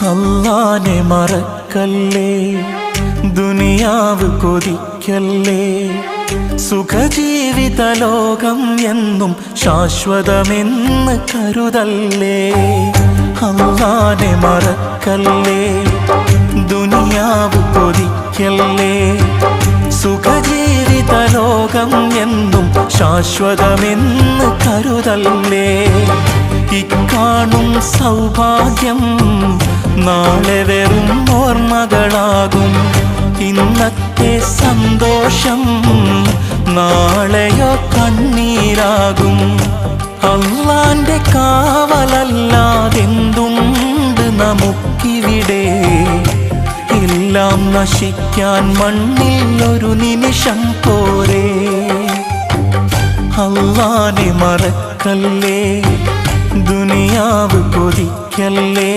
അല്ലാനെ മറക്കല്ലേ, ദുനിയാവ് കൊതിക്കല്ലേ. സുഖജീവിത ലോകം എന്നും ശാശ്വതമെന്ന് കരുതല്ലേ. അല്ലാനെ മറക്കല്ലേ, ദുനിയാവ് കൊതിക്കല്ലേ. സുഖജീവിത ലോകം എന്നും ശാശ്വതമെന്ന് കരുതല്ലേ. ഇക്കാണും സൗഭാഗ്യം നാളെ വെറും ഓർമ്മകളാകും. ഇന്നത്തെ സന്തോഷം നാളെയോ കണ്ണീരാകും. അല്ലാന്റെ കാവലല്ലാതെന്തുണ്ട് നമുക്കിവിടെ? എല്ലാം നശിക്കാൻ മണ്ണിൽ ഒരു നിമിഷം പോരെ. അല്ലാനെ മറക്കല്ലേ, ദുനിയാവ് കൊതിക്കല്ലേ.